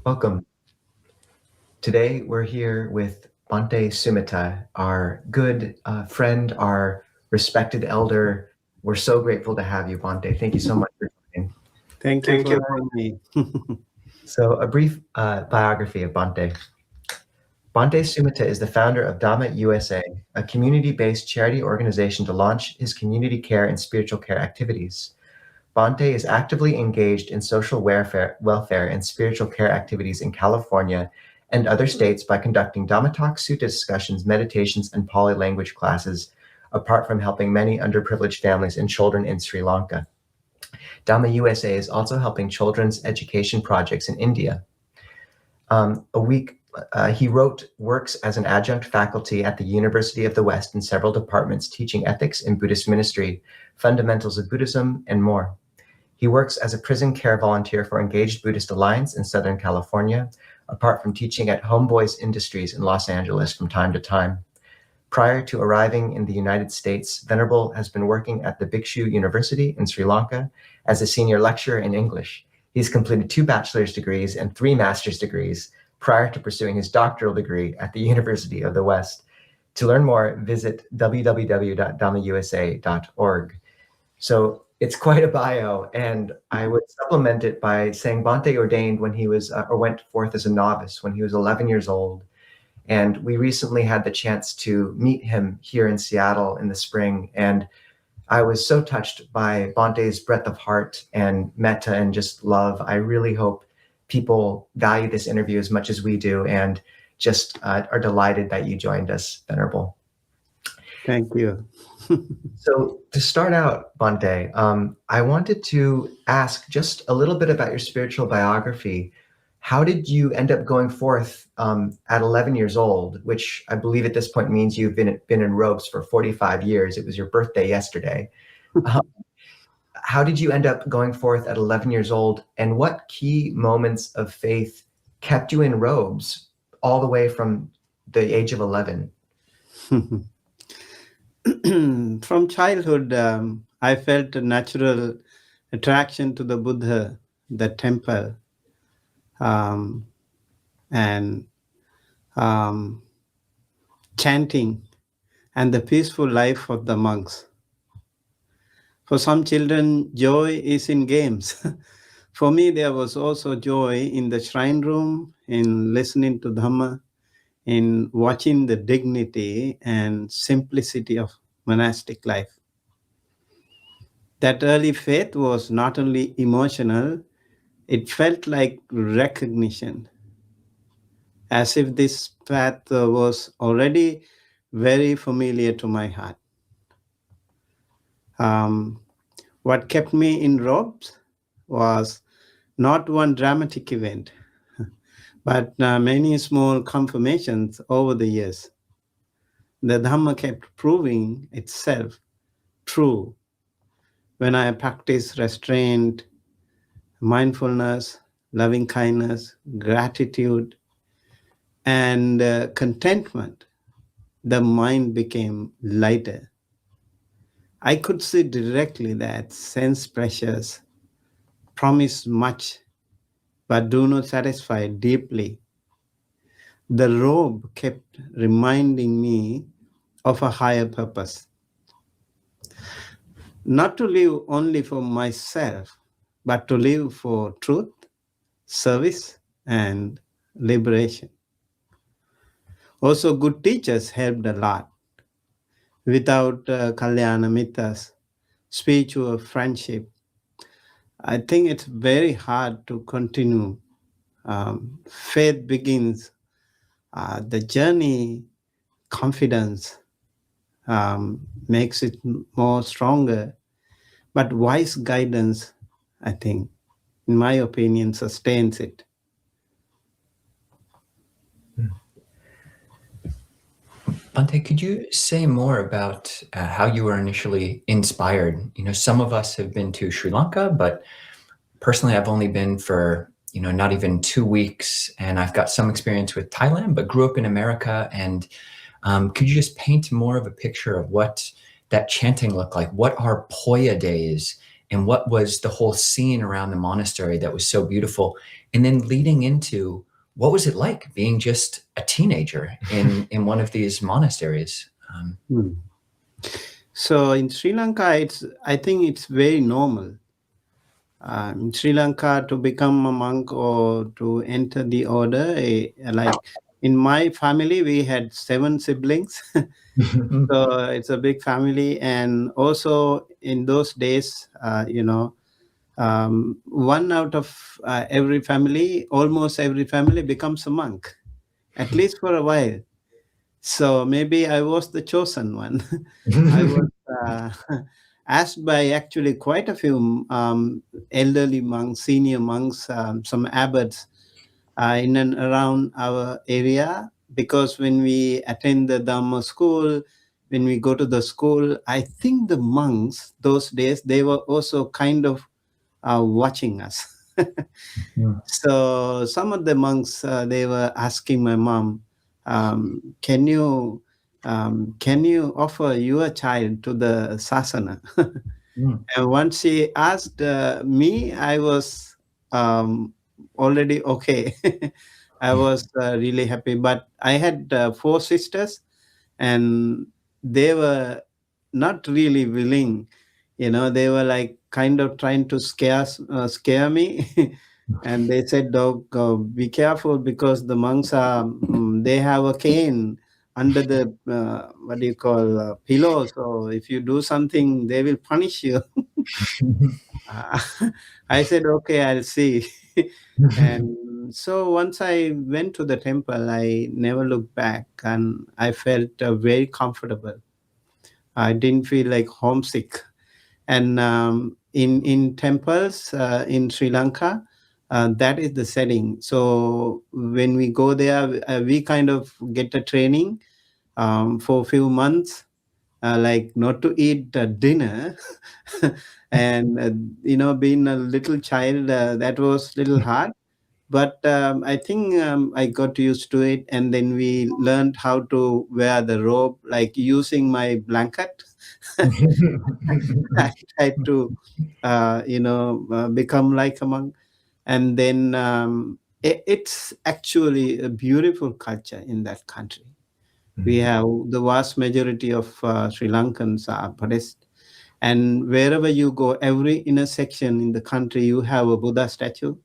Welcome. Today we're here with Bhante Sumitta, our good friend, our respected elder. We're so grateful to have you, Bhante. Thank you so much for joining. Thank you for having me. So a brief biography of Bhante. Bhante Sumitta is the founder of Dhamma USA, a community-based charity organization to launch his community care and spiritual care activities. Bhante is actively engaged in social welfare and spiritual care activities in California and other states by conducting Dhamma Talks, Sutta Discussions, meditations, and Pali Language Classes, apart from helping many underprivileged families and children in Sri Lanka. Dhamma USA is also helping children's education projects in India. He wrote works as an adjunct faculty at the University of the West in several departments, teaching ethics in Buddhist Ministry, fundamentals of Buddhism, and more. He works as a prison care volunteer for Engaged Buddhist Alliance in Southern California, apart from teaching at Homeboys Industries in Los Angeles from time to time. Prior to arriving in the United States, Venerable has been working at the Bhiksu University in Sri Lanka as a senior lecturer in English. He's completed 2 bachelor's degrees and 3 master's degrees prior to pursuing his doctoral degree at the University of the West. To learn more, visit www.dhammausa.org. So it's quite a bio, and I would supplement it by saying Bhante ordained when he was, or went forth as a novice when he was 11 years old. And we recently had the chance to meet him here in Seattle in the spring. And I was so touched by Bhante's breadth of heart and metta and just love. I really hope people value this interview as much as we do and just are delighted that you joined us, Venerable. Thank you. So to start out, Bhante, I wanted to ask just a little bit about your spiritual biography. How did you end up going forth at 11 years old, which I believe at this point means you've been in robes for 45 years. It was your birthday yesterday. How did you end up going forth at 11 years old, and what key moments of faith kept you in robes all the way from the age of 11? From childhood, I felt a natural attraction to the Buddha, the temple, and chanting, and the peaceful life of the monks. For some children, joy is in games. For me, there was also joy in the shrine room, in listening to Dhamma, in watching the dignity and simplicity of monastic life. That early faith was not only emotional, it felt like recognition, as if this path was already very familiar to my heart. What kept me in robes was not one dramatic event, but many small confirmations over the years. The Dhamma kept proving itself true when I practiced restraint, mindfulness, loving kindness, gratitude, and contentment. The mind became lighter. I could see directly that sense pressures promise much, but do not satisfy deeply. The robe kept reminding me of a higher purpose. Not to live only for myself, but to live for truth, service, and liberation. Also, good teachers helped a lot. Without Kalyana Mittas, spiritual friendship, I think it's very hard to continue. Faith begins, the journey, confidence makes it more stronger. But wise guidance, I think, in my opinion, sustains it. Bhante, could you say more about how you were initially inspired? You know, some of us have been to Sri Lanka, but personally, I've only been for, not even 2 weeks, and I've got some experience with Thailand, but grew up in America. And could you just paint more of a picture of what that chanting looked like? What are Poya days? and what was the whole scene around the monastery that was so beautiful, and then leading into what was it like being just a teenager in one of these monasteries. So in Sri Lanka, I think it's very normal. In Sri Lanka, to become a monk or to enter the order, like in my family, we had 7 siblings. So it's a big family. And also in those days, one out of every family, almost every family becomes a monk, at least for a while. So maybe I was the chosen one. I was asked by actually quite a few elderly monks, senior monks, some abbots in and around our area, because when we attend the Dhamma school, when we go to the school, I think the monks those days, they were also kind of watching us. So some of the monks, they were asking my mom, can you offer your child to the sasana? And once she asked me, I was already okay. I was really happy. But I had 4 sisters, and they were not really willing. They were like kind of trying to scare me. And they said, "Dog, be careful, because the monks they have a cane under the pillow. So if you do something, they will punish you." I said, "Okay, I'll see." And so once I went to the temple, I never looked back, and I felt very comfortable. I didn't feel like homesick. And in temples in Sri Lanka, that is the setting. So when we go there, we kind of get a training for a few months, like not to eat dinner. And being a little child, that was a little hard. But I think I got used to it. And then we learned how to wear the robe, like using my blanket. I tried to become like a monk. And then it's actually a beautiful culture in that country. We have the vast majority of Sri Lankans are Buddhist. And wherever you go, every intersection in the country, you have a Buddha statue.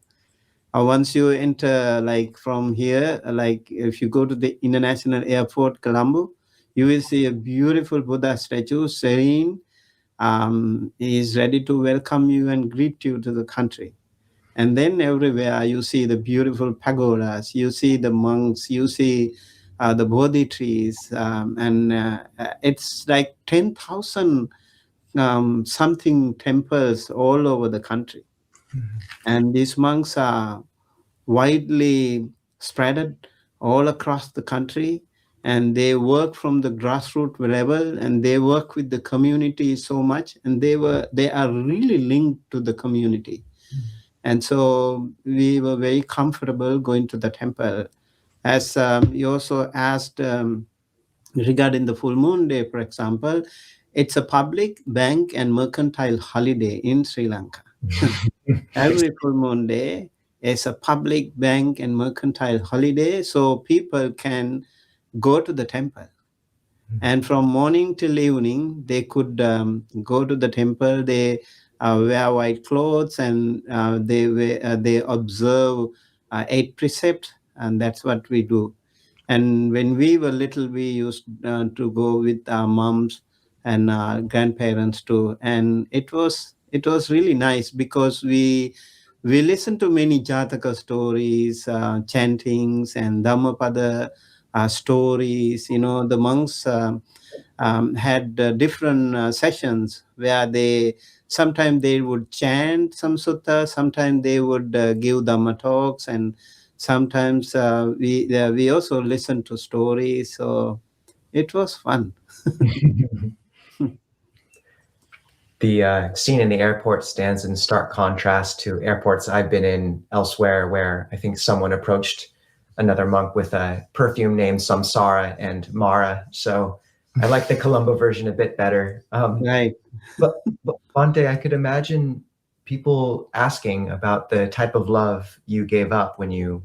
Once you enter, like from here, like if you go to the international airport, Colombo, you will see a beautiful Buddha statue, serene. He is ready to welcome you and greet you to the country. And then everywhere you see the beautiful pagodas, you see the monks, you see the Bodhi trees, and it's like 10,000 something temples all over the country. And these monks are widely spread all across the country, and they work from the grassroots level, and they work with the community so much, and they are really linked to the community. And so we were very comfortable going to the temple. As you also asked regarding the full moon day, for example, it's a public, bank, and mercantile holiday in Sri Lanka. Every full moon day is a public, bank, and mercantile holiday, so people can go to the temple. And from morning till evening, they could go to the temple. They wear white clothes, and they observe 8 precepts, and that's what we do. And when we were little, we used to go with our moms and our grandparents too. And it was really nice, because we listened to many Jataka stories, chantings, and Dhammapada stories. The monks had different sessions where sometimes they would chant some sutta, sometimes they would give Dhamma talks, and sometimes we also listened to stories. So it was fun. The scene in the airport stands in stark contrast to airports I've been in elsewhere, where I think someone approached another monk with a perfume named Samsara and Mara. So I like the Colombo version a bit better. Right. But Bhante, I could imagine people asking about the type of love you gave up when you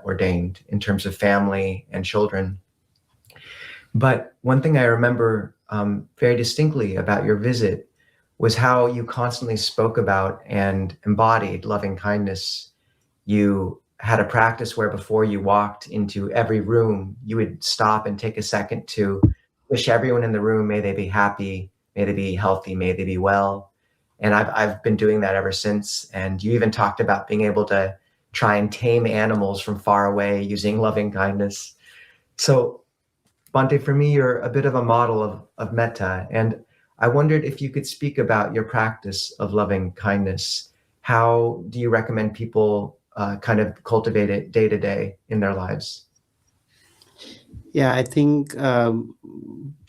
ordained in terms of family and children. But one thing I remember very distinctly about your visit was how you constantly spoke about and embodied loving kindness. You had a practice where before you walked into every room, you would stop and take a second to wish everyone in the room, may they be happy, may they be healthy, may they be well. And I've been doing that ever since. And you even talked about being able to try and tame animals from far away using loving kindness. So Bhante, for me, you're a bit of a model of metta. And I wondered if you could speak about your practice of loving kindness. How do you recommend people kind of cultivate it day to day in their lives? Yeah, I think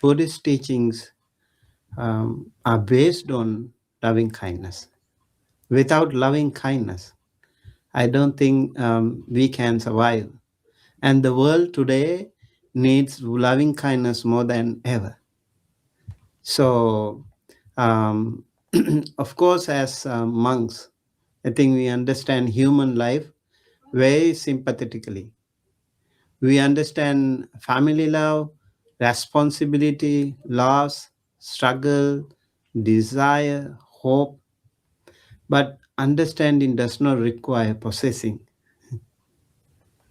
Buddhist teachings are based on loving kindness. Without loving kindness, I don't think we can survive. And the world today needs loving kindness more than ever. So, of course, as monks, I think we understand human life very sympathetically. We understand family love, responsibility, loss, struggle, desire, hope, but understanding does not require possessing.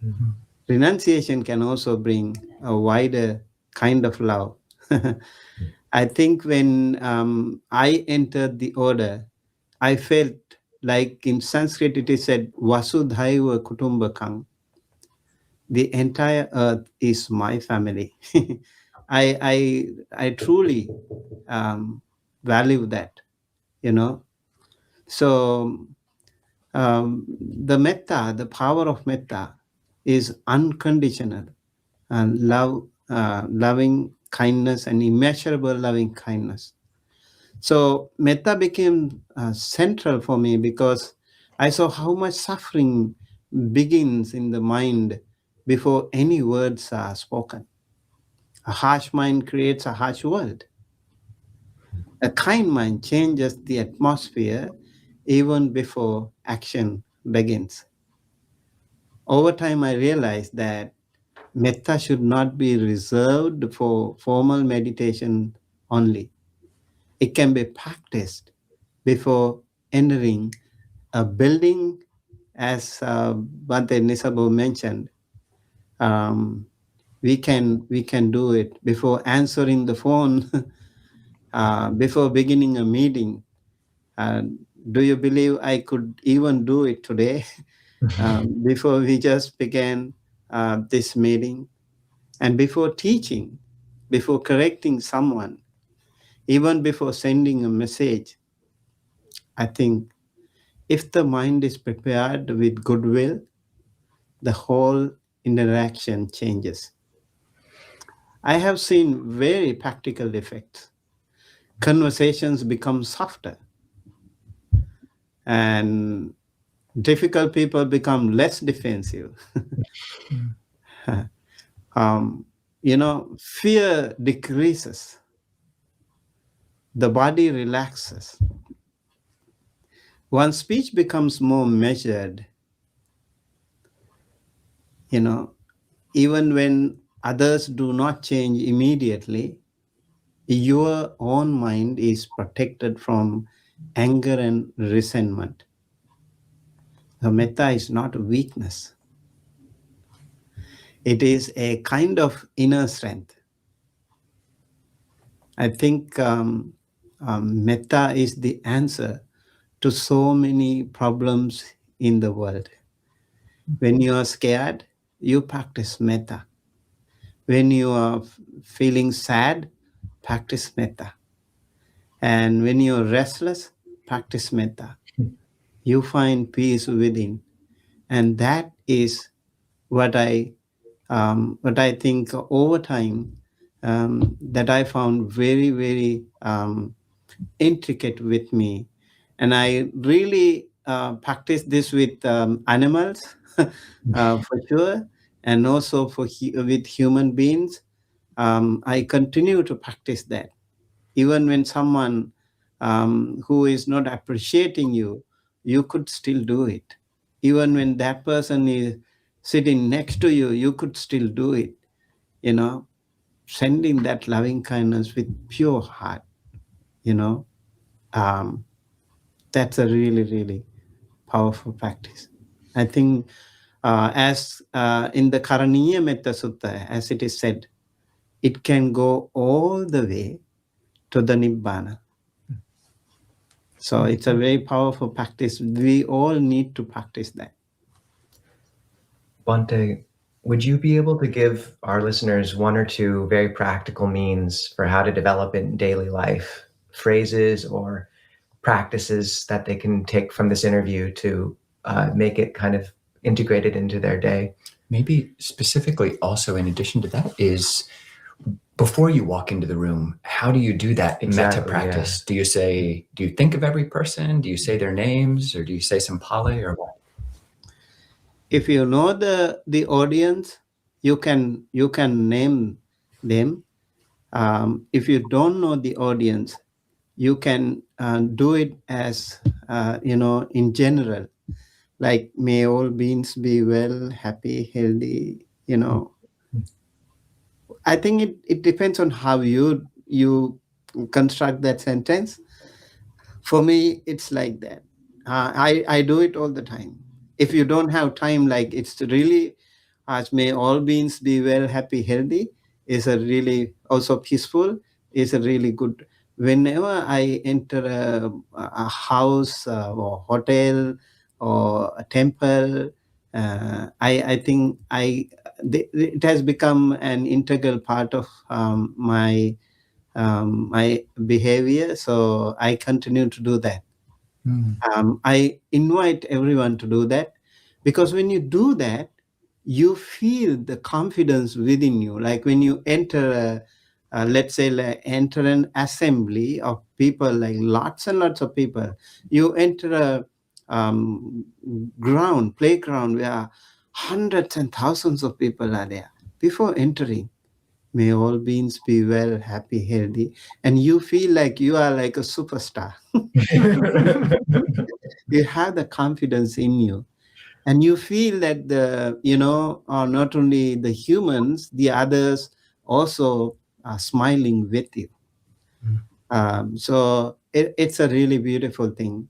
Mm-hmm. Renunciation can also bring a wider kind of love. I think when I entered the order, I felt like in Sanskrit it is said, Vasudhaiva Kutumbakam. The entire earth is my family. I truly value that, you know. So the metta, the power of metta, is unconditional and loving kindness and immeasurable loving kindness. So metta became central for me because I saw how much suffering begins in the mind before any words are spoken. A harsh mind creates a harsh world. A kind mind changes the atmosphere even before action begins. Over time, I realized that metta should not be reserved for formal meditation only. It can be practiced before entering a building, as Bhante Nisabo mentioned. We can do it before answering the phone, before beginning a meeting. Do you believe I could even do it today? Before we just began this meeting, and before teaching, before correcting someone, even before sending a message, I think if the mind is prepared with goodwill, the whole interaction changes. I have seen very practical effects. Conversations become softer, and difficult people become less defensive. Fear decreases. The body relaxes. Once speech becomes more measured, even when others do not change immediately, your own mind is protected from anger and resentment. The metta is not a weakness. It is a kind of inner strength. I think metta is the answer to so many problems in the world. When you are scared, you practice metta. When you are feeling sad, practice metta. And when you're restless, practice metta. You find peace within. And that is what I think over time that I found very, very intricate with me. And I really practice this with animals for sure, and also with human beings. I continue to practice that. Even when someone who is not appreciating you, you could still do it. Even when that person is sitting next to you, you could still do it. Sending that loving kindness with pure heart, that's a really, really powerful practice. I think as in the Karaniya Metta Sutta, as it is said, it can go all the way to the Nibbana. So it's a very powerful practice. We all need to practice that. Bhante, would you be able to give our listeners one or two very practical means for how to develop it in daily life, phrases or practices that they can take from this interview to make it kind of integrated into their day? Maybe specifically also in addition to that is, before you walk into the room, how do you do that metta practice? Yeah. Do you think of every person? Do you say their names, or do you say some Pali, or what? If you know the audience, you can name them. If you don't know the audience, you can do it as in general, like may all beings be well, happy, healthy. I think it depends on how you construct that sentence. For me, it's like that. I do it all the time. If you don't have time, like it's really, as may all beings be well, happy, healthy, is a really also peaceful, is a really good. Whenever I enter a house or hotel or a temple, I think it has become an integral part of my behavior. So I continue to do that. I invite everyone to do that, because when you do that, you feel the confidence within you. Like when you enter let's say enter an assembly of people, like lots and lots of people, you enter a playground where hundreds and thousands of people are there. Before entering, may all beings be well, happy, healthy, and you feel like you are like a superstar. You have the confidence in you, and you feel that not only the humans, the others also are smiling with you. So it's a really beautiful thing.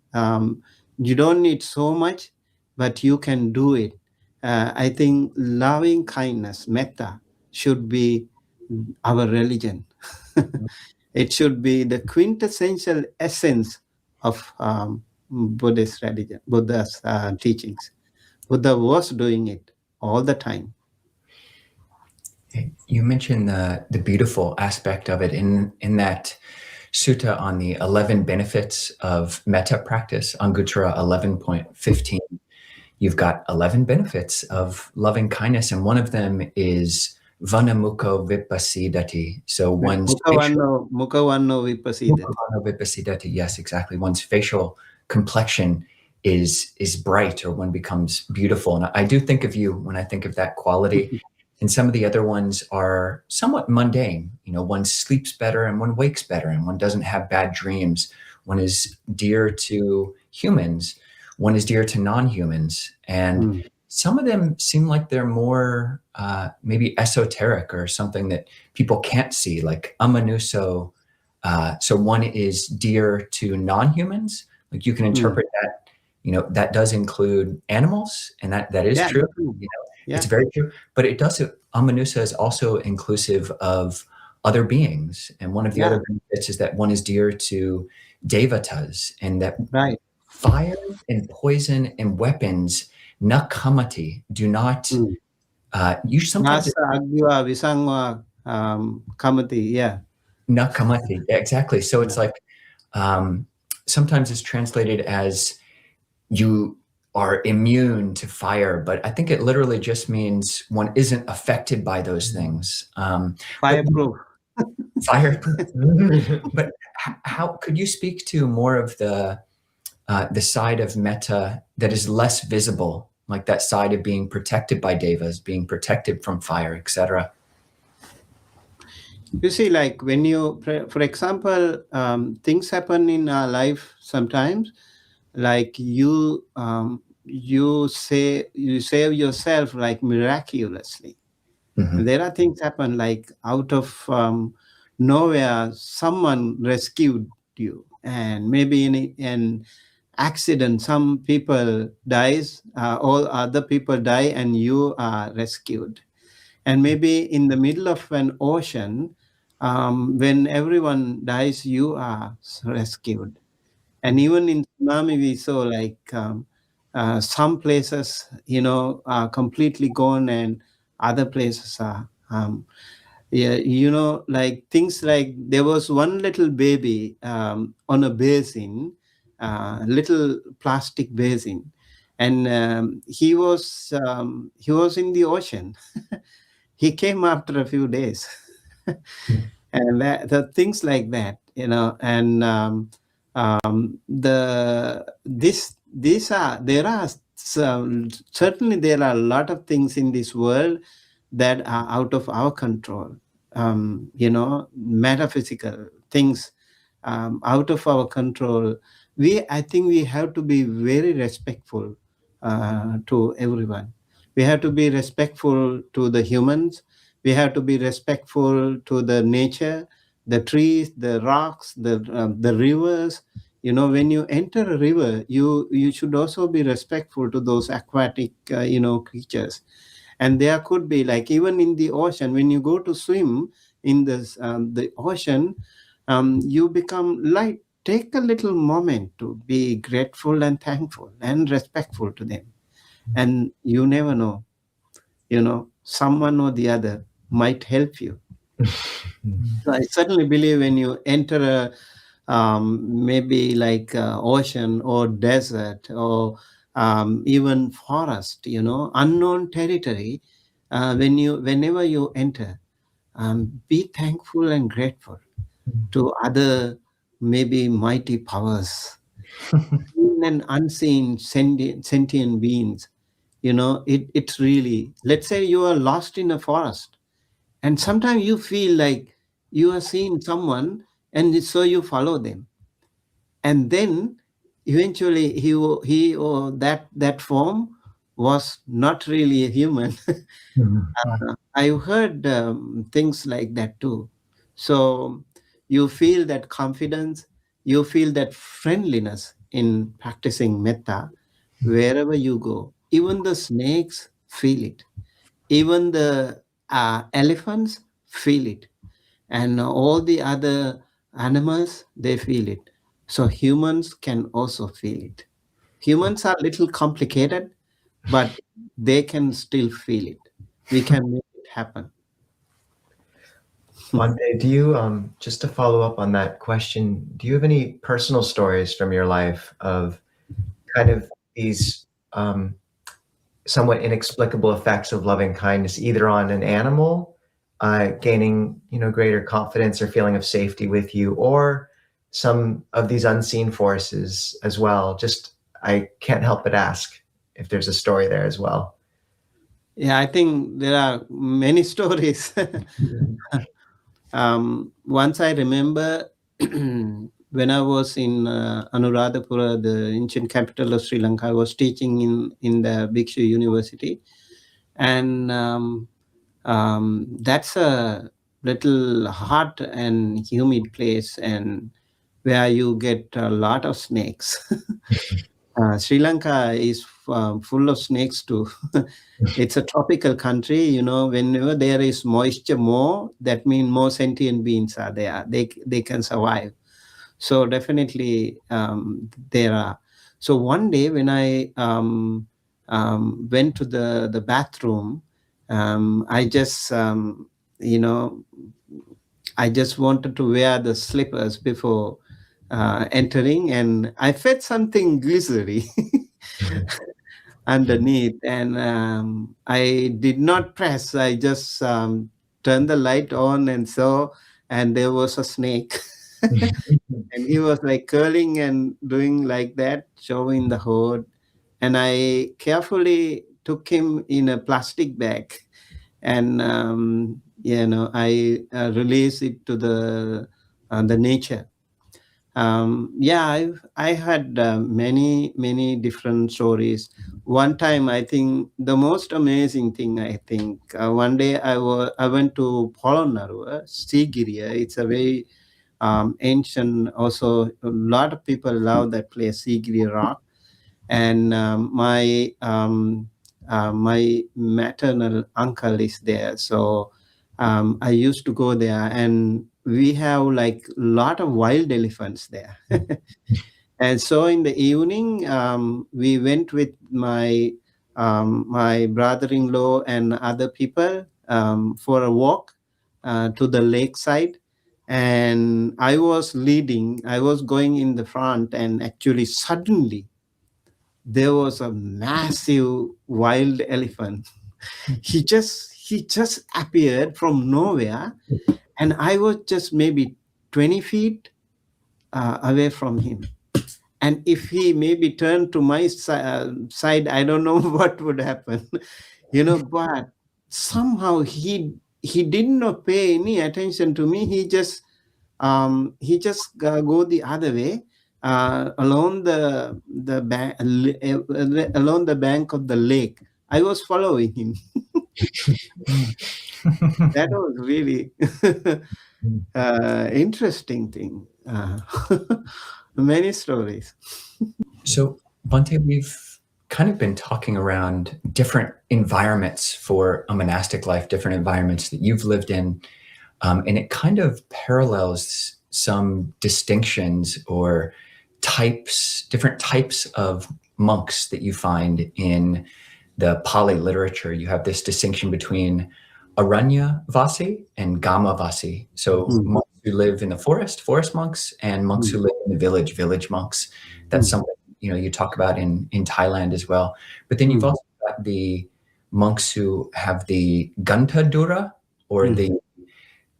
You don't need so much, but you can do it. I think loving kindness, metta, should be our religion. It should be the quintessential essence of Buddhist religion, Buddha's teachings. Buddha was doing it all the time. You mentioned the beautiful aspect of it in that sutta on the 11 benefits of metta practice, Anguttara 11.15. You've got 11 benefits of loving kindness, and one of them is vanamukho vipassidati. So one's mukhavanno vipassidati. Yes, exactly. One's facial complexion is bright, or one becomes beautiful. And I do think of you when I think of that quality. And some of the other ones are somewhat mundane. One sleeps better and one wakes better, and one doesn't have bad dreams. One is dear to humans. One is dear to non-humans. And some of them seem like they're more maybe esoteric, or something that people can't see, like amanuso. So one is dear to non-humans. Like you can interpret that, that does include animals, and that is true. It's very true. But it does, amanusa is also inclusive of other beings. And one of the other benefits is that one is dear to devatas, and that fire and poison and weapons, nakamati, do not, you sometimes... kamati, nakamati, exactly. So it's like, sometimes it's translated as you are immune to fire, but I think it literally just means one isn't affected by those things. Fireproof. Fireproof. But how could you speak to more of the side of metta that is less visible, like that side of being protected by devas, being protected from fire, etc.? You see, like when you, for example, things happen in our life sometimes, like you save yourself like miraculously. There are things happen like out of nowhere, someone rescued you, and maybe in an accident, some people dies, all other people die, and you are rescued. And maybe in the middle of an ocean, when everyone dies, you are rescued. And even in tsunami, we saw like some places, are completely gone, and other places are, yeah, like things like there was one little baby on a basin, little plastic basin, and he was in the ocean. He came after a few days. And the things like that, and these are there are certainly there are a lot of things in this world that are out of our control. Metaphysical things out of our control. I think we have to be very respectful to everyone. We have to be respectful to the humans. We have to be respectful to the nature, the trees, the rocks, the rivers. When you enter a river, you should also be respectful to those aquatic creatures. And there could be, like, even in the ocean, when you go to swim in the ocean, you become like, take a little moment to be grateful and thankful and respectful to them. And you never know, someone or the other might help you. So I certainly believe when you enter maybe like ocean or desert or even forest, unknown territory, whenever you enter, be thankful and grateful to other maybe mighty powers, seen and unseen sentient beings. It's really, let's say you are lost in a forest, and sometimes you feel like you are seeing someone, and so you follow them. And then eventually he or that form was not really a human. I've heard things like that too. So you feel that confidence, you feel that friendliness in practicing metta wherever you go. Even the snakes feel it. Even the elephants feel it. And all the other animals, they feel it. So humans can also feel it. Humans are a little complicated, but they can still feel it. We can make it happen. Bhante, do you, just to follow up on that question, do you have any personal stories from your life of kind of these somewhat inexplicable effects of loving kindness, either on an animal gaining, greater confidence or feeling of safety with you, or some of these unseen forces as well? Just, I can't help but ask if there's a story there as well. Yeah, I think there are many stories. Once I remember when I was in Anuradhapura, the ancient capital of Sri Lanka, I was teaching in the Bhiksu University. And that's a little hot and humid place, and where you get a lot of snakes. Sri Lanka is full of snakes too. It's a tropical country, whenever there is moisture more, that means more sentient beings are there. They can survive. So definitely there are. So one day when I went to the bathroom, I just, I just wanted to wear the slippers before entering, and I felt something glittery underneath, and I did not press. I just turned the light on and saw, and there was a snake. And he was like curling and doing like that, showing the hood. And I carefully took him in a plastic bag and I release it to the nature. I had many different stories. One time, I think the most amazing thing, one day I went to Polonnaruwa, Sigiriya. It's a very ancient. Also, a lot of people love that place, Sigiriya Rock. And my maternal uncle is there, so I used to go there, and we have like a lot of wild elephants there. And so in the evening, we went with my brother-in-law and other people for a walk to the lakeside. And I was leading, I was going in the front, and actually suddenly there was a massive wild elephant. He just appeared from nowhere, and I was just maybe 20 feet away from him. And if he maybe turned to my side, I don't know what would happen, but somehow he did not pay any attention to me. He just go the other way, along the bank, along the bank of the lake. I was following him. That was really interesting thing. Many stories. So, Bhante, we've kind of been talking around different environments for a monastic life, different environments that you've lived in. And it kind of parallels some distinctions or different types of monks that you find in the Pali literature. You have this distinction between Aranyavasi and Gamavasi. So monks who live in the forest monks, and monks who live in the village monks. That's something you talk about in Thailand as well. But then you've also got the monks who have the Gantadura, or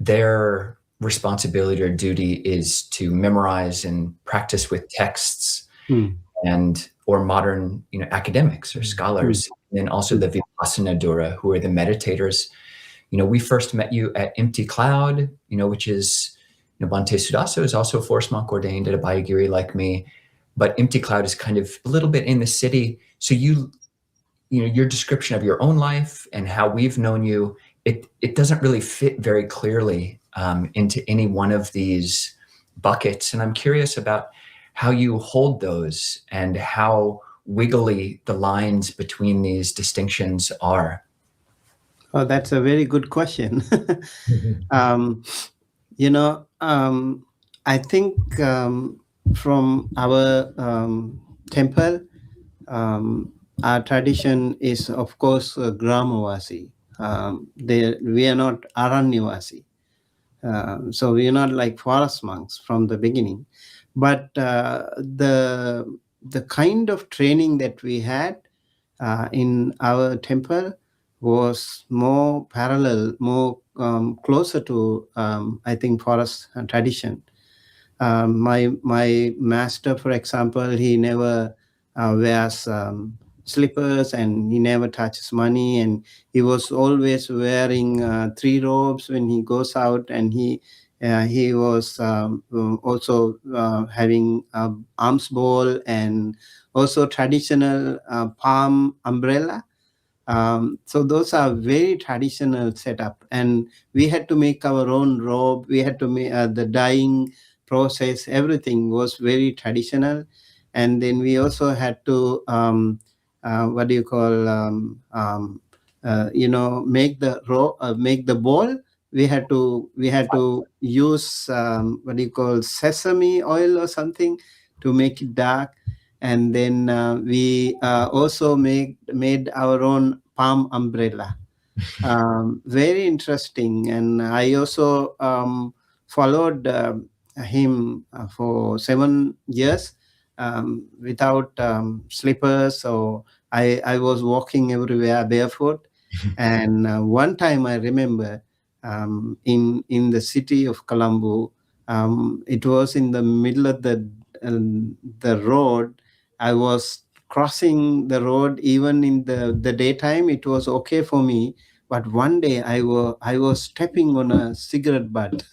their responsibility or duty is to memorize and practice with texts or modern academics or scholars. And then also the Vipassana Dura, who are the meditators. We first met you at Empty Cloud, which is, Bhante Sudaso is also a forest monk ordained at a Bayagiri like me, but Empty Cloud is kind of a little bit in the city. So your description of your own life and how we've known you, it doesn't really fit very clearly into any one of these buckets. And I'm curious about how you hold those and how wiggly the lines between these distinctions are. Oh, that's a very good question. I think from our temple, our tradition is, of course, Gramavasi. We are not Aranyavasi. So we are not like forest monks from the beginning. But the kind of training that we had in our temple was more parallel, more closer to, I think, forest tradition. My master, for example, he never wears slippers, and he never touches money, and he was always wearing 3 robes when he goes out, and he was also having alms bowl, and also traditional palm umbrella. So those are very traditional setup, and we had to make our own robe. We had to make the dyeing process. Everything was very traditional. And then we also had to make the ball. We had to use sesame oil or something to make it dark. And then we also made our own palm umbrella. Very interesting. And I also followed him for 7 years without slippers. So I was walking everywhere barefoot. And one time I remember in the city of Colombo, it was in the middle of the road. I was crossing the road even in the daytime. It was okay for me, But one day I was stepping on a cigarette butt.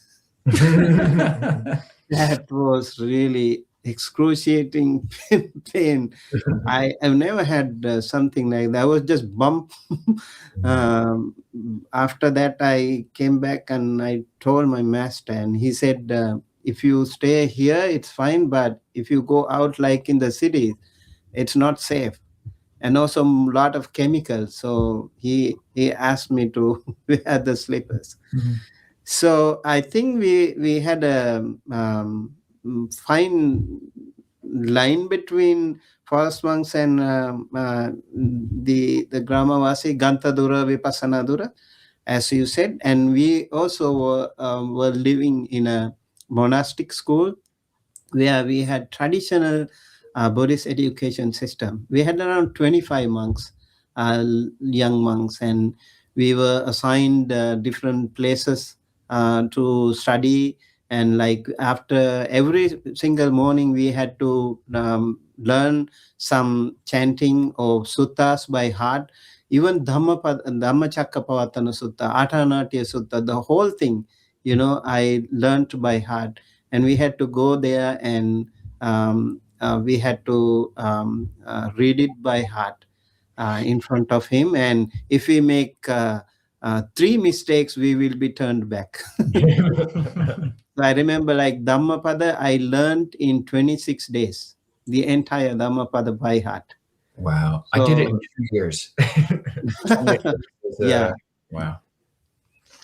That was really excruciating pain. I've never had something like that. I was just bump. um, After that, I came back and I told my master, and he said, if you stay here, it's fine. But if you go out like in the city, it's not safe. And also a lot of chemicals. So he asked me to wear the slippers. So I think we had a fine line between forest monks and the Gramavasi, Gantadura, Vipassanadura, as you said. And we also were living in a monastic school where we had traditional Buddhist education system. We had around 25 monks, young monks, and we were assigned different places to study. And like after every single morning, we had to learn some chanting of suttas by heart. Even Dhammacakkappavattana Sutta, Attanatya Sutta, the whole thing, I learned by heart. And we had to go there and we had to read it by heart in front of him. And if we make 3 mistakes, we will be turned back. So I remember like Dhammapada, I learned in 26 days, the entire Dhammapada by heart. Wow. I did it in 2 years. Yeah. Wow.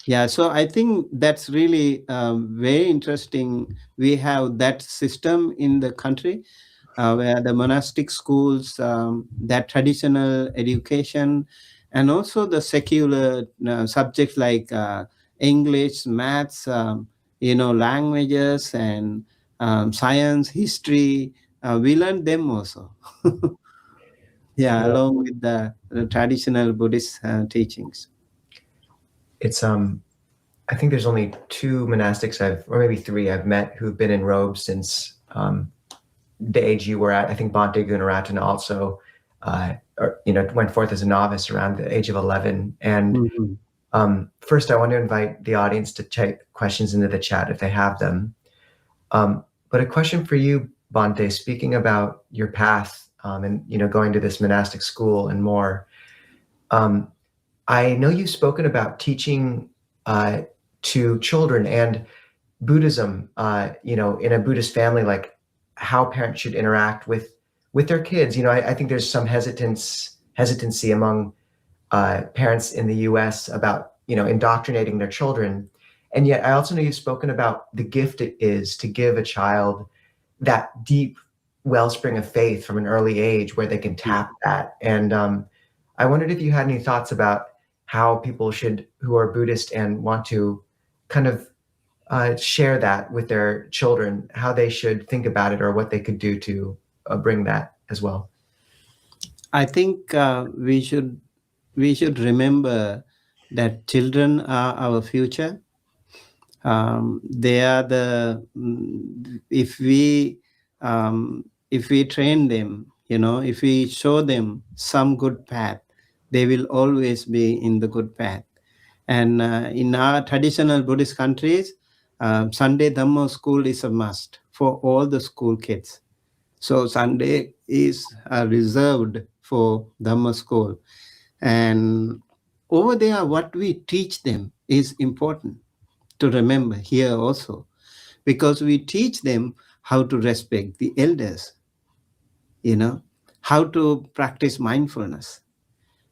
Yeah, so I think that's really very interesting. We have that system in the country where the monastic schools, that traditional education, and also the secular subjects like English, maths, languages, and science, history. We learn them also. Yeah, along with the traditional Buddhist teachings. It's I think there's only 2 monastics or maybe 3 I've met who've been in robes since the age you were at. I think Bhante Gunaratana also, went forth as a novice around the age of 11. And first, I want to invite the audience to type questions into the chat if they have them. But a question for you, Bhante, speaking about your path and going to this monastic school and more. I know you've spoken about teaching to children and Buddhism, in a Buddhist family, like how parents should interact with their kids. I think there's some hesitancy among parents in the U.S. about, indoctrinating their children. And yet I also know you've spoken about the gift it is to give a child that deep wellspring of faith from an early age where they can tap that. And I wondered if you had any thoughts about how people who are Buddhist and want to kind of share that with their children, how they should think about it or what they could do to bring that as well. I think we should remember that children are our future. They are if we train them, if we show them some good path, they will always be in the good path. And in our traditional Buddhist countries, Sunday Dhamma school is a must for all the school kids. So Sunday is reserved for Dhamma school. And over there, what we teach them is important to remember here also, because we teach them how to respect the elders, how to practice mindfulness,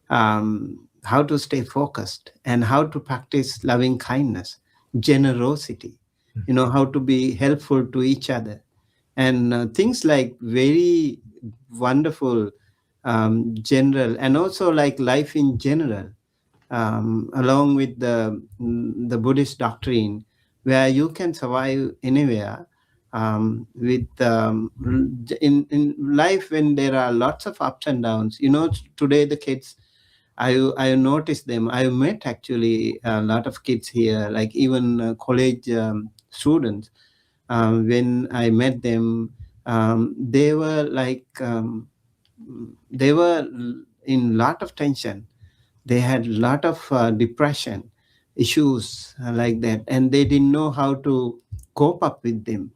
how to stay focused, and how to practice loving kindness, generosity, how to be helpful to each other. And things like very wonderful general, and also like life in general, along with the Buddhist doctrine, where you can survive anywhere in life when there are lots of ups and downs. Today the kids, I noticed them. I met actually a lot of kids here, like even college students. When I met them, they were like, they were in lot of tension. They had a lot of depression issues like that, and they didn't know how to cope up with them,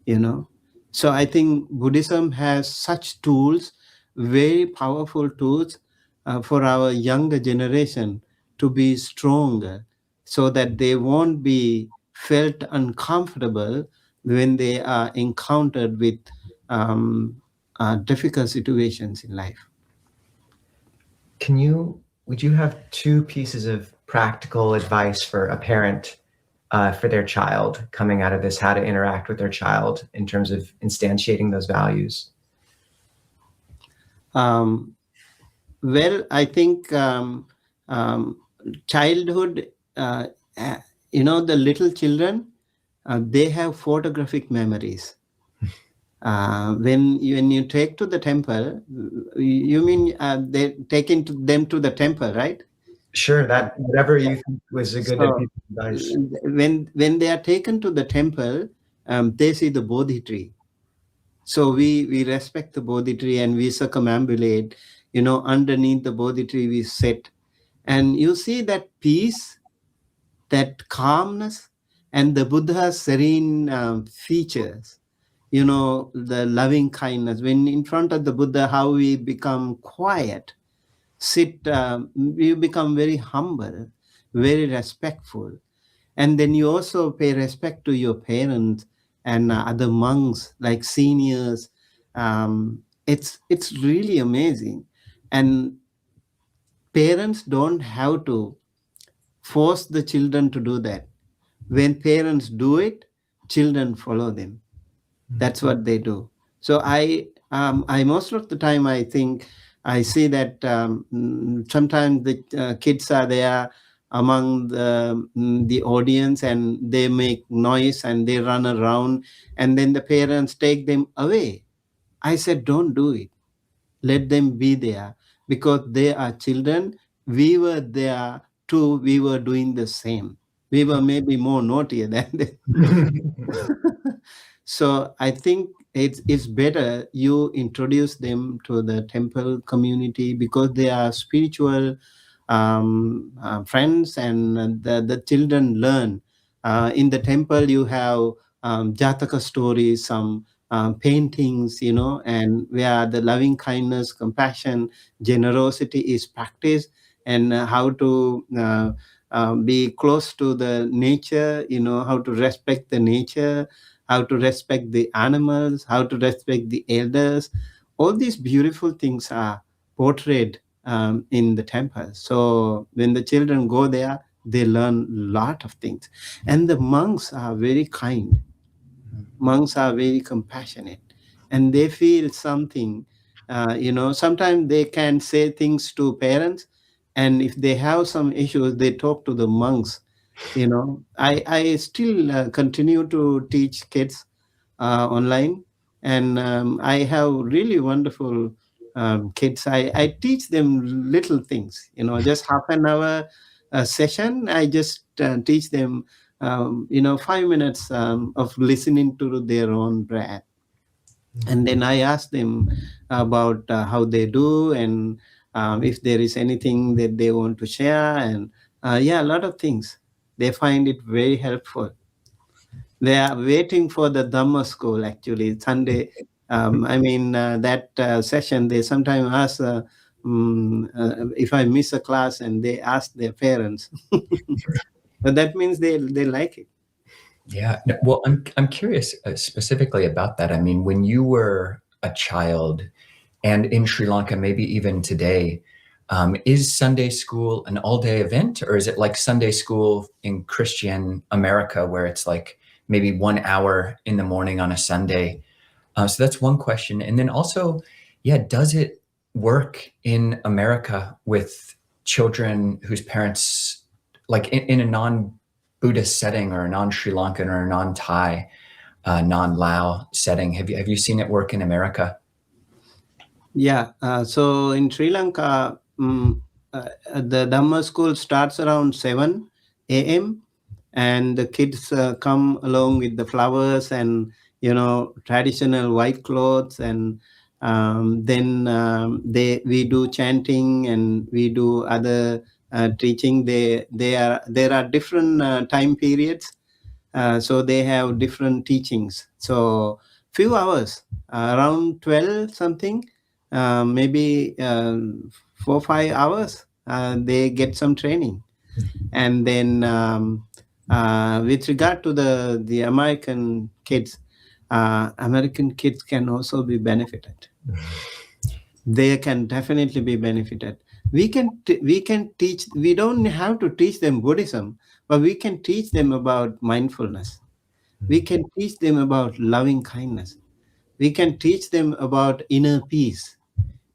you know. So I think Buddhism has such tools, very powerful tools for our younger generation to be stronger, so that they won't be felt uncomfortable when they are encountered with difficult situations in life. Would you have 2 pieces of practical advice for a parent for their child coming out of this, how to interact with their child in terms of instantiating those values? Well, I think childhood, the little children, they have photographic memories. When you take to the temple, you mean they taking them to the temple, right? Sure, that whatever you think was a good piece of advice. When they are taken to the temple, they see the Bodhi tree. So we respect the Bodhi tree and we circumambulate, underneath the Bodhi tree we sit. And you see that peace, that calmness, and the Buddha's serene features, the loving kindness. When in front of the Buddha, how we become quiet, sit, we become very humble, very respectful. And then you also pay respect to your parents and other monks, like seniors. It's really amazing. And parents don't have to force the children to do that. When parents do it, children follow them. That's what they do. So I most of the time I think I see that sometimes the kids are there among the audience and they make noise and they run around, and then the parents take them away. I said, don't do it. Let them be there, because they are children. We were there too. We were doing the same. We were maybe more naughty than them. So I think it's better you introduce them to the temple community, because they are spiritual friends, and the children learn. In the temple, you have Jataka stories, some paintings, and where the loving kindness, compassion, generosity is practiced, and how to be close to the nature, how to respect the nature, how to respect the animals, how to respect the elders. All these beautiful things are portrayed in the temple. So when the children go there, they learn a lot of things. And the monks are very kind. Monks are very compassionate, and they feel something. Sometimes they can say things to parents, and if they have some issues, they talk to the monks. I still continue to teach kids online, and I have really wonderful kids. I teach them little things, just half an hour session. I just teach them 5 minutes of listening to their own breath. And then I ask them about how they do, and if there is anything that they want to share, and a lot of things. They find it very helpful. They are waiting for the Dhamma school, actually, Sunday. That session, they sometimes ask if I miss a class, and they ask their parents. But that means they like it. Yeah. Well, I'm curious specifically about that. I mean, when you were a child and in Sri Lanka, maybe even today, is Sunday school an all-day event, or is it like Sunday school in Christian America, where it's like maybe 1 hour in the morning on a Sunday? So that's one question. And then also, does it work in America with children whose parents, like in a non-Buddhist setting, or a non-Sri Lankan or a non-Thai, non-Lao setting? Have you seen it work in America? Yeah. So in Sri Lanka, the Dhamma school starts around 7 a.m. and the kids come along with the flowers and traditional white clothes, and We do chanting and we do other teaching. There are different time periods, so they have different teachings. So few hours, around 12 something, maybe 4-5 hours, they get some training. And then with regard to the American kids can also be benefited. They can definitely be benefited. We can teach. We don't have to teach them Buddhism, but we can teach them about mindfulness. We can teach them about loving kindness. We can teach them about inner peace.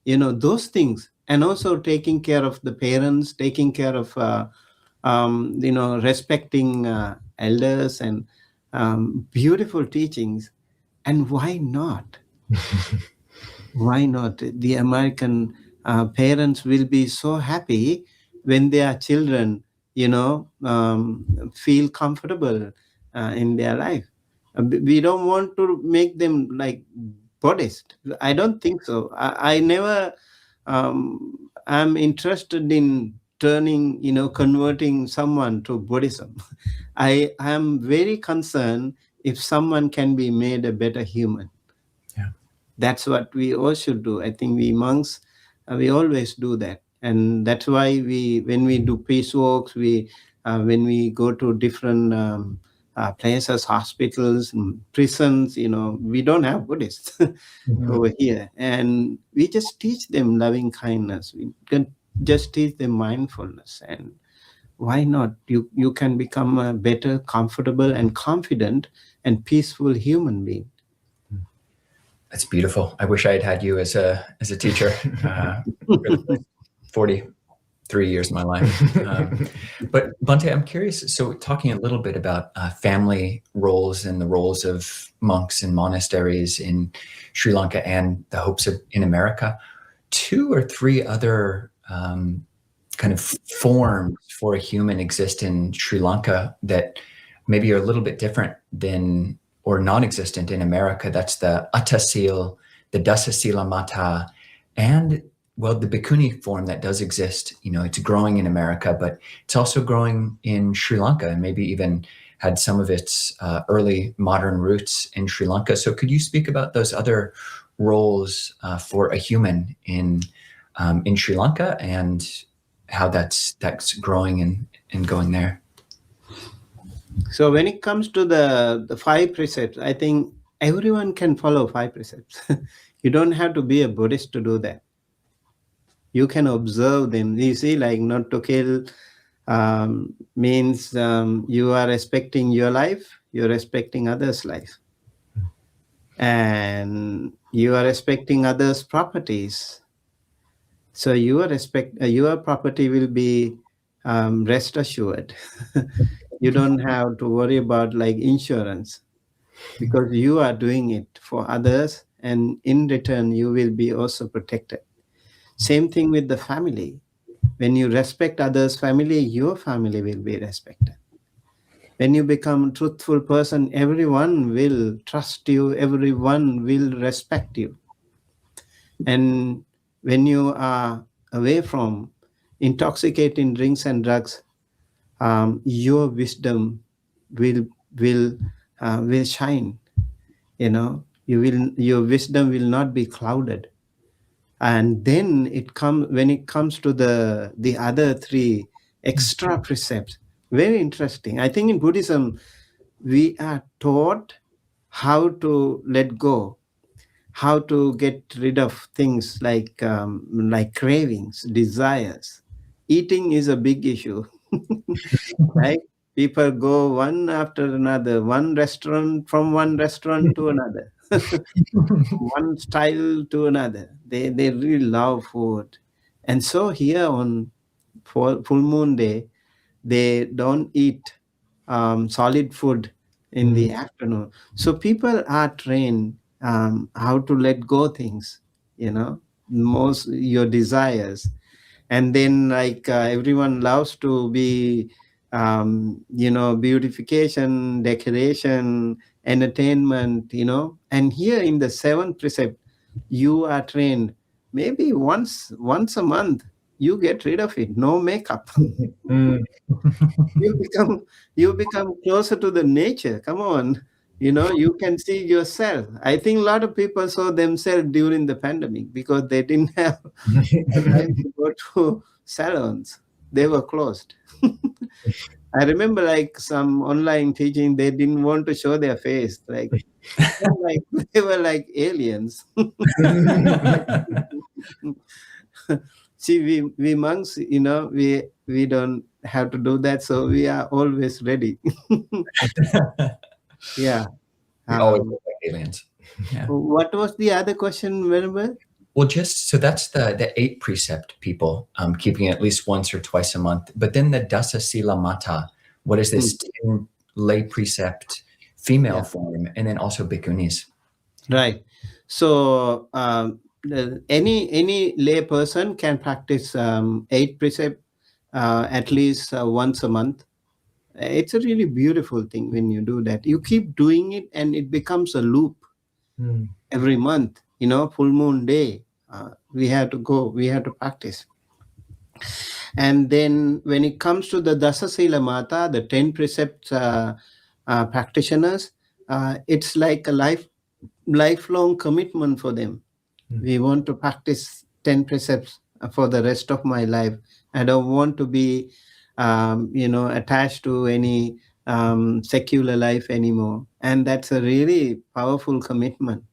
Those things, and also taking care of the parents, taking care of respecting elders, and beautiful teachings. And why not? Why not? The American parents will be so happy when their children, feel comfortable in their life. We don't want to make them like Buddhist. I don't think so. I never am interested in converting someone to Buddhism. I am very concerned if someone can be made a better human. Yeah. That's what we all should do. I think we monks, we always do that. And that's why when we do peace walks, when we go to different places, hospitals, prisons, we don't have Buddhists over here. And we just teach them loving kindness. We can just teach them mindfulness. And why not? You can become a better, comfortable, and confident and peaceful human being. That's beautiful. I wish I had had you as a teacher for the 43 years of my life. But Bhante, I'm curious. So talking a little bit about family roles and the roles of monks in monasteries in Sri Lanka and the hopes in America, 2 or 3 other kind of forms for a human exist in Sri Lanka that maybe are a little bit different than or non-existent in America. That's the Attasil, the Dasasila Mata, and the Bhikkhuni form that does exist. It's growing in America, but it's also growing in Sri Lanka, and maybe even had some of its early modern roots in Sri Lanka. So could you speak about those other roles for a human in Sri Lanka and how that's growing and going there? So when it comes to the 5 precepts, I think everyone can follow 5 precepts. You don't have to be a Buddhist to do that. You can observe them. You see, like not to kill means you are respecting your life, you're respecting others' life. And you are respecting others' properties. So your property will be rest assured. You don't have to worry about like insurance, because you are doing it for others, and in return you will be also protected. Same thing with the family. When you respect others' family, your family will be respected. When you become a truthful person, everyone will trust you, everyone will respect you. And when you are away from intoxicating drinks and drugs, your wisdom will shine. Your wisdom will not be clouded. And then when it comes to the other 3 extra precepts, very interesting. I think in Buddhism we are taught how to let go, how to get rid of things like cravings, desires. Eating is a big issue. Right? People go one after another, from one restaurant to another, one style to another. They really love food. And so here on full moon day, they don't eat solid food in the afternoon. So people are trained how to let go things, your desires. And then everyone loves to be beautification, decoration, entertainment, and here in the 7th precept, you are trained. Maybe once a month, you get rid of it. No makeup. Mm. You become closer to the nature. Come on. You can see yourself. I think a lot of people saw themselves during the pandemic because they didn't have time to go to salons. They were closed. I remember like some online teaching, they didn't want to show their face. Like, like they were like aliens. See, we monks, we don't have to do that, so we are always ready. Yeah. We always look like aliens. Yeah. What was the other question, Venerable? Well, just so that's the 8 precept people keeping at least once or twice a month. But then the Dasa Sila Mata, what is this 10 lay precept female form, and then also bhikkhunis. Right. So any lay person can practice 8 precept at least once a month. It's a really beautiful thing when you do that. You keep doing it, and it becomes a loop. Every month. Full moon day, we have to go. We have to practice. And then when it comes to the Dasa Sila Mata, the 10 precepts practitioners, it's like a lifelong commitment for them. We want to practice 10 precepts for the rest of my life. I don't want to be, attached to any secular life anymore. And that's a really powerful commitment.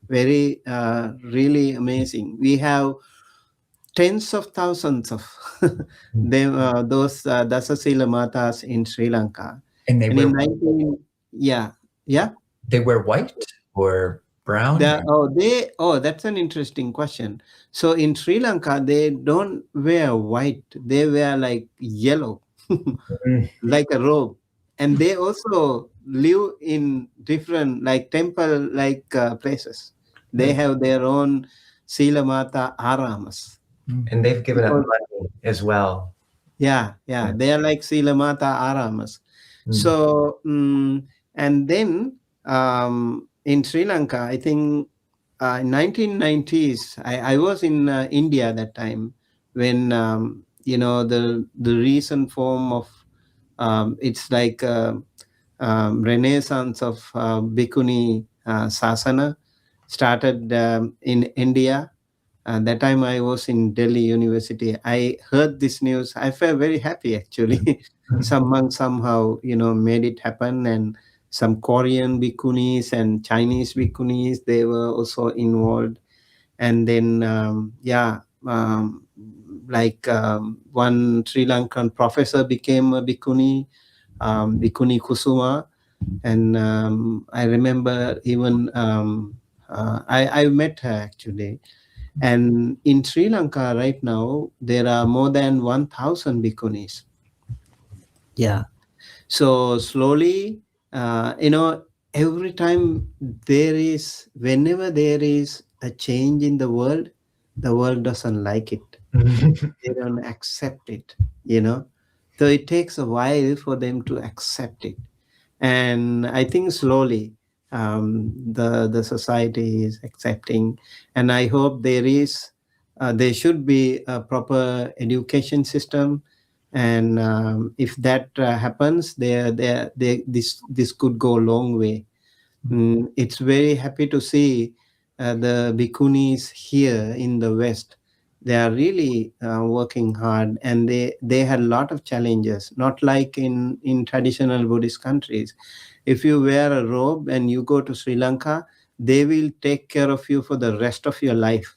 Very, really amazing. We have tens of thousands of them, those Dasa Sila Matas in Sri Lanka. And they And wear in 19, yeah. they wear white or brown? That's an interesting question. So in Sri Lanka, they don't wear white. They wear like yellow, like a robe. And they also live in different like temple like places. They have their own Sila Mata aramas. And they've given up money as well. Yeah. They are like Sila Mata aramas. So, and then in Sri Lanka, I think in 1990s, I was in India that time when, the recent form of, it's like renaissance of Bhikkhuni Sasana started in India. That time I was in Delhi University. I heard this news. I felt very happy actually. Some monks somehow, made it happen, and some Korean bhikkhunis and Chinese bhikkhunis, they were also involved. And then, one Sri Lankan professor became a bhikkhuni, Bhikkhuni Kusuma. And I remember even, I met her actually. And in Sri Lanka right now, there are more than 1,000 bhikkhunis. Yeah. So slowly, every time whenever there is a change in the world doesn't like it. They don't accept it, So it takes a while for them to accept it. And I think slowly the society is accepting, and I hope there should be a proper education system, and if that happens, this could go a long way. It's very happy to see the bhikkhunis here in the West. They are really working hard, and they had a lot of challenges, not like in traditional Buddhist countries. If you wear a robe and you go to Sri Lanka, they will take care of you for the rest of your life.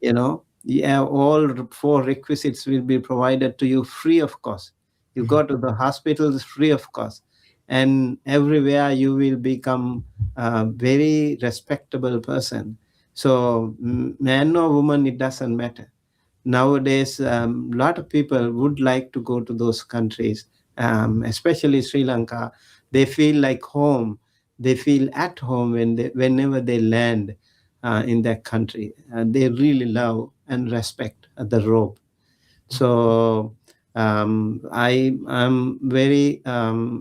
All 4 requisites will be provided to you free of cost. You go to the hospitals free of cost, and everywhere you will become a very respectable person. So man or woman, it doesn't matter. Nowadays, a lot of people would like to go to those countries, especially Sri Lanka. They feel like home. They feel at home whenever they land in that country. They really love and respect the robe. So I'm very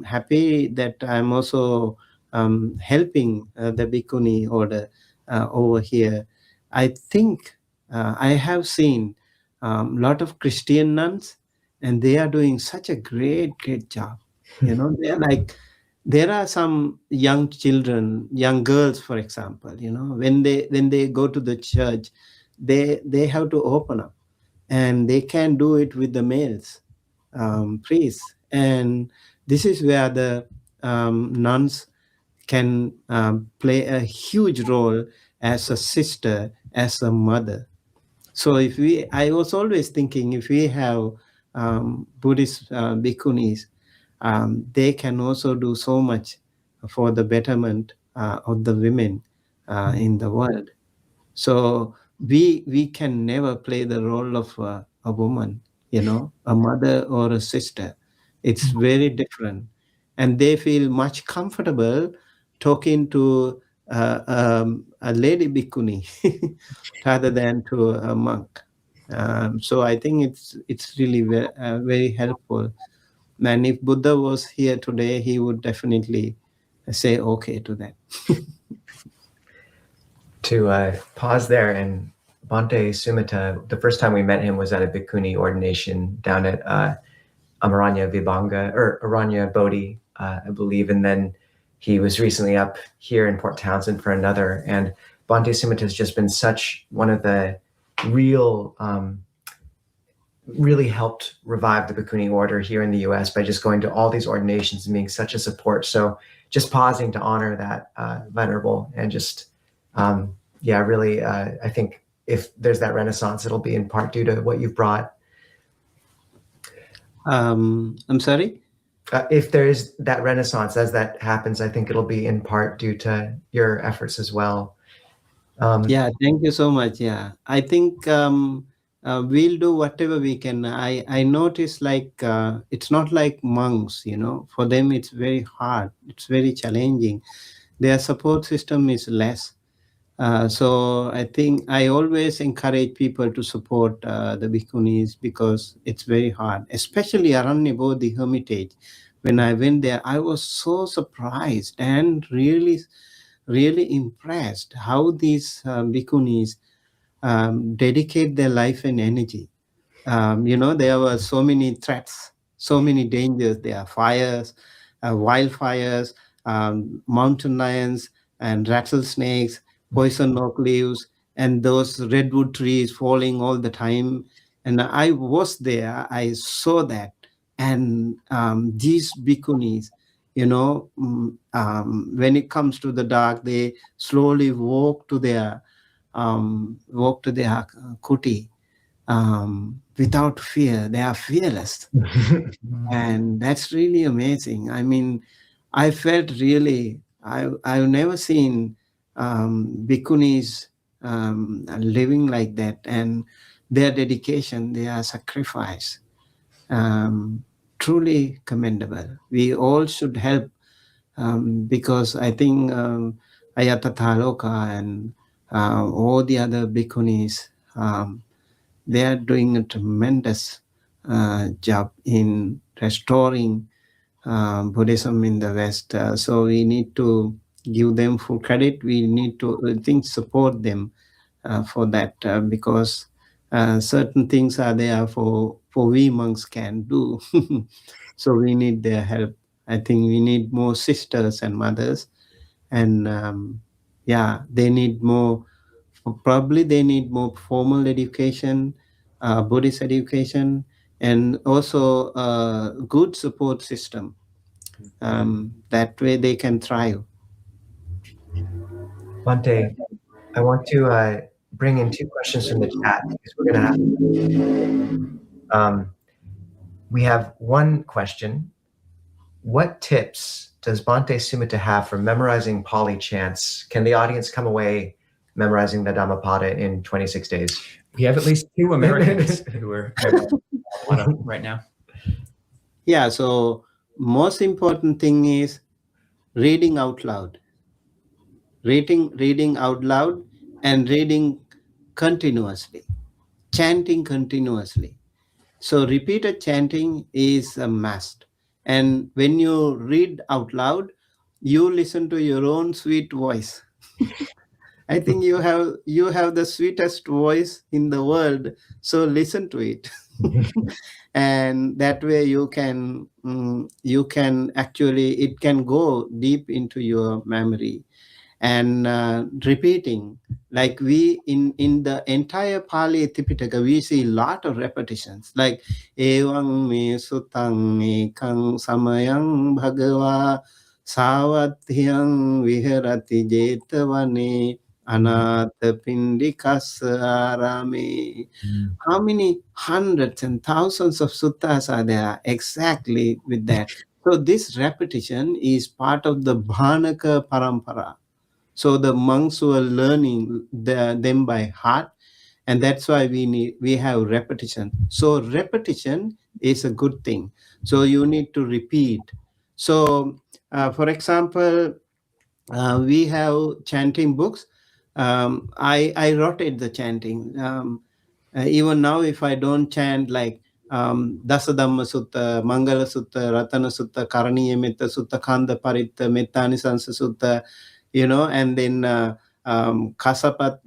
happy that I'm also helping the Bhikkhuni order over here. I think I have seen a lot of Christian nuns, and they are doing such a great job. They're like, there are some young children, young girls, for example, when they go to the church, they have to open up, and they can do it with the males priests. And this is where the nuns can play a huge role as a sister, as a mother. So I was always thinking, if we have Buddhist bhikkhunis, they can also do so much for the betterment of the women in the world. So we can never play the role of a woman, a mother or a sister. It's very different, and they feel much comfortable talking to a lady bhikkhuni rather than to a monk. So I think it's really very helpful. And if Buddha was here today, he would definitely say okay to that. To pause there, and Bhante Sumitta, the first time we met him was at a bhikkhuni ordination down at Amaranya Vibhanga, or Aranya Bodhi, I believe. And then he was recently up here in Port Townsend for another. And Bhante Sumitta has just been such one of the really helped revive the bhikkhuni order here in the US by just going to all these ordinations and being such a support. So just pausing to honor that venerable, and just, really, I think if there's that renaissance, it'll be in part due to what you've brought. I'm sorry? If there's that renaissance, as that happens, I think it'll be in part due to your efforts as well. Yeah, thank you so much. Yeah, I think we'll do whatever we can. I notice, like, it's not like monks, for them it's very hard. It's very challenging. Their support system is less. So I think I always encourage people to support the bhikkhunis, because it's very hard, especially Aranya Bodhi Hermitage. When I went there, I was so surprised and really, really impressed how these bhikkhunis dedicate their life and energy. There were so many threats, so many dangers. There are fires, wildfires, mountain lions, and rattlesnakes, poison oak leaves, and those redwood trees falling all the time. And I was there, I saw that. And these bhikkhunis, when it comes to the dark, they slowly walk to their kuti without fear. They are fearless. And that's really amazing. I mean, I felt really, I've never seen bhikkhunis living like that, and their dedication, their sacrifice, truly commendable. We all should help, because I think Ayata Thaloka and all the other bhikkhunis, they are doing a tremendous job in restoring Buddhism in the West. So we need to give them full credit. We need to, I think, support them for that, because certain things are there for we monks can do. So we need their help. I think we need more sisters and mothers, and they need more. Probably they need more formal education, Buddhist education, and also a good support system. That way they can thrive. Bhante, I want to bring in two questions from the chat, because we're going to have, we have one question. What tips does Bhante Sumitta have for memorizing Pali chants? Can the audience come away memorizing the Dhammapada in 26 days? We have at least 2 Americans who are right now. Yeah, so most important thing is reading out loud. Reading out loud and reading continuously, chanting continuously. So repeated chanting is a must. And when you read out loud, you listen to your own sweet voice. I think you have the sweetest voice in the world, so listen to it. And that way you can actually, it can go deep into your memory. And repeating, like we in the entire Pali Tipitaka, we see a lot of repetitions, like Evang me sutang ekang samayang bhagava savathyang viharati jetavane anatha pindikas arame. How many hundreds and thousands of suttas are there exactly with that? So this repetition is part of the Bhanaka Parampara. So the monks were learning them by heart, and that's why we have repetition. So repetition is a good thing. So you need to repeat. So for example, we have chanting books. I rotate the chanting. Even now, if I don't chant like Dasadhamma Sutta, Mangala Sutta, Ratana Sutta, Karaniya Metta Sutta, Khanda Paritta, Mettanisansa Sutta, and then Maha Kasapat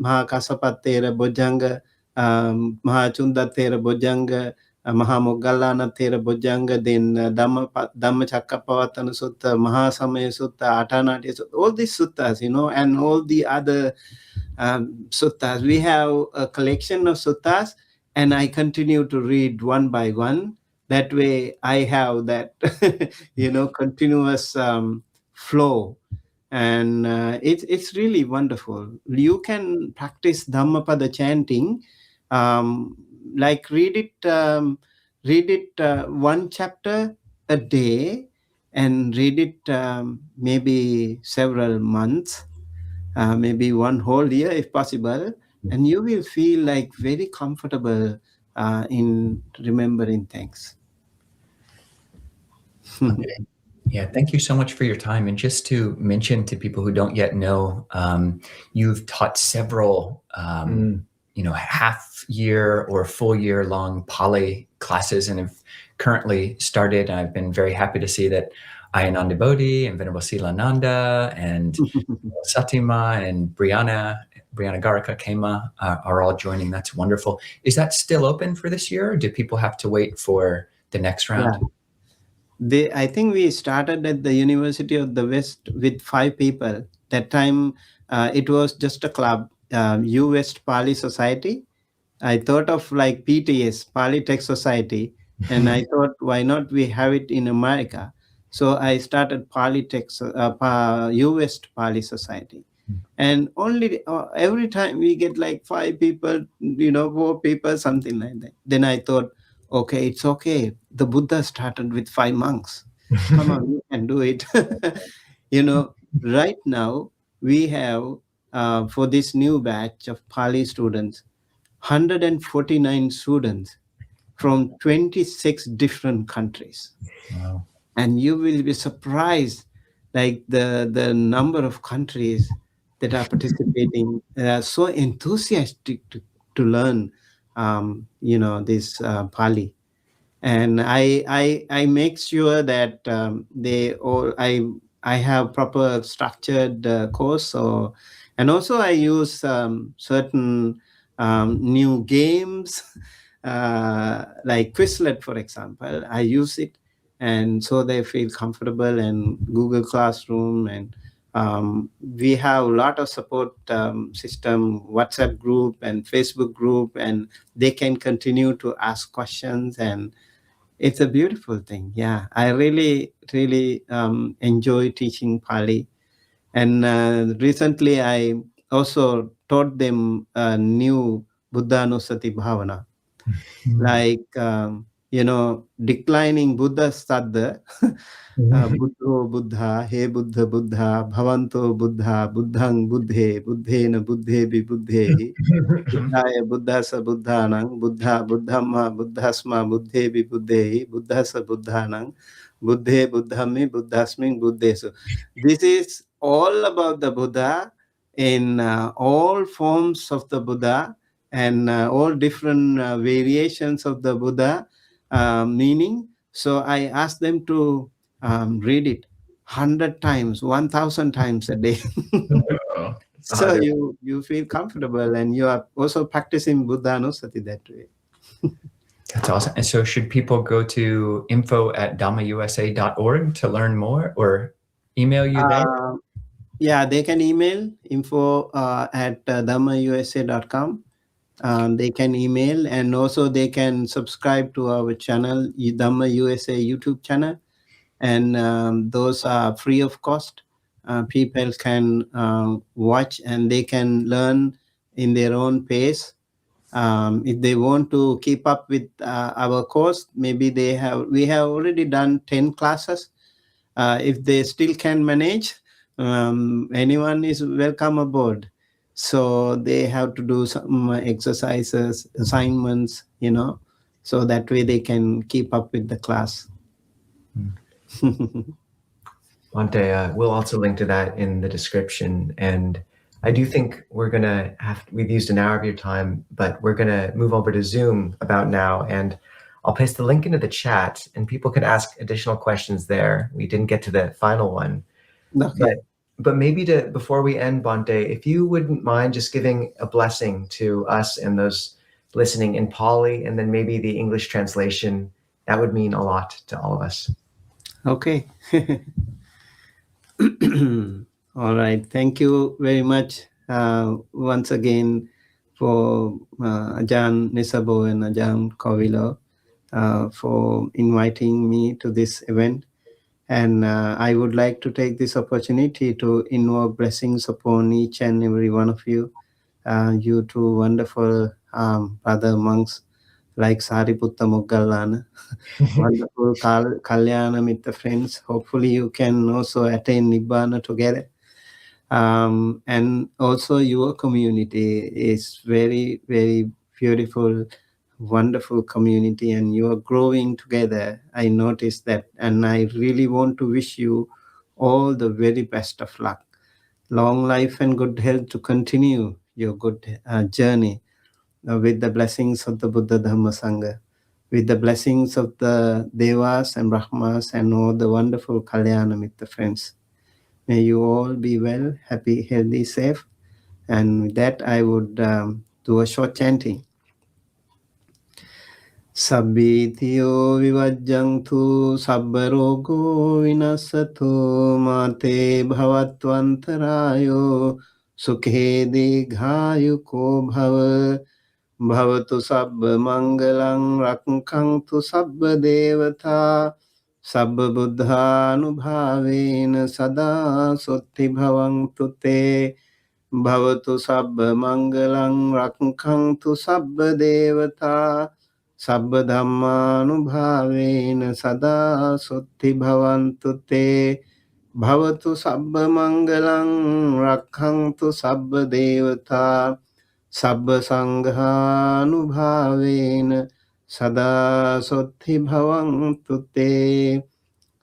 Thera Bojanga, Maha Chunda Thera Bojanga, Maha Mogallana Thera Bojanga, then Dhamma Chakkapavatana Sutta, Maha Samaya Sutta, Atanati Sutta, all these suttas, and all the other suttas. We have a collection of suttas, and I continue to read one by one. That way I have that, continuous flow. And it's really wonderful. You can practice Dhammapada chanting, like read it one chapter a day, and read it maybe several months, maybe one whole year if possible, and you will feel like very comfortable in remembering things. Okay. Yeah, thank you so much for your time. And just to mention to people who don't yet know, you've taught several, half year or full year long Pali classes, and have currently started. And I've been very happy to see that Ayananda Bodhi and Venerable Silananda and Satima and Brianna Garika Kema are all joining. That's wonderful. Is that still open for this year, or do people have to wait for the next round? Yeah. I think we started at the University of the West with 5 people. That time it was just a club, UWest Pali Society. I thought of like PTS, Pali Tech Society, and I thought, why not we have it in America? So I started Pali Tech, UWest Pali Society. And only every time we get like 5 people, 4 people, something like that. Then I thought, okay, it's okay. The Buddha started with 5 monks. Come on, you can do it. Right now we have, for this new batch of Pali students, 149 students from 26 different countries. Wow. And you will be surprised, like the number of countries that are participating, so enthusiastic to learn, this Pali. And I make sure that they all, I have proper structured course, and also I use certain new games, like Quizlet, for example. I use it, and so they feel comfortable, and Google Classroom, and we have a lot of support system, WhatsApp group and Facebook group, and they can continue to ask questions, and it's a beautiful thing. Yeah, I really, really enjoy teaching Pali. And recently I also taught them a new Buddhanusati Bhavana, like, declining Buddha Saddha, Buddho Buddha, He Buddha Buddha, Bhavanto Buddha, Buddhang Buddhe, Buddhena Buddhebi Buddhehi, Buddhaya Buddhasa Buddhanang, Buddha Buddhamma Buddhasma Buddhebi Buddhehi, Buddhasa Buddhanang, Buddhe Buddhami Buddhasming Buddhesu. This is all about the Buddha in all forms of the Buddha, and all different variations of the Buddha meaning. So I ask them to read it 100 times, 1,000 times a day. So you feel comfortable, and you are also practicing Buddha Anusati that way. That's awesome. And so should people go to info@dhammausa.org to learn more, or email you there? Yeah, they can email info@dhammausa.com. They can email, and also they can subscribe to our channel, Dhamma USA YouTube channel, and those are free of cost. People can watch, and they can learn in their own pace. If they want to keep up with our course, maybe we have already done 10 classes. If they still can manage, anyone is welcome aboard. So they have to do some exercises, assignments, so that way they can keep up with the class. Bhante, we'll also link to that in the description. And I do think we've used an hour of your time, but we're going to move over to Zoom about now. And I'll paste the link into the chat, and people can ask additional questions there. We didn't get to the final one. Okay. But maybe before we end, Bhante, if you wouldn't mind just giving a blessing to us and those listening in Pali, and then maybe the English translation, that would mean a lot to all of us. Okay. All right. Thank you very much once again for Ajahn Nisabo and Ajahn Kovilo for inviting me to this event. And I would like to take this opportunity to invoke blessings upon each and every one of you. You two wonderful brother monks like Sariputta Moggallana, wonderful Kalyana Mitta friends. Hopefully you can also attain Nibbana together. And also your community is very, very beautiful, wonderful community, and you are growing together. I noticed that, and I really want to wish you all the very best of luck, long life and good health to continue your good journey with the blessings of the Buddha Dhamma Sangha, with the blessings of the Devas and Brahmas and all the wonderful Kalyana Mitta friends. May you all be well, happy, healthy, safe. And with that, I would do a short chanting. Sabbitiyo vivajjantu sabbarogo vinassato mate bhavatvantarayo sukhe dighayuko bhava bhavatu sabba mangalang rakhantu sabba devata sabba buddhanubhavena sada sotti bhavantu te bhavatu sabba mangalang rakhantu sabba devata sabba dhammanubhavena sada sotti bhavantu te bhavatu sabba mangalang rakhantu sabba devata sabba sanghanubhavena sada sotti bhavantu te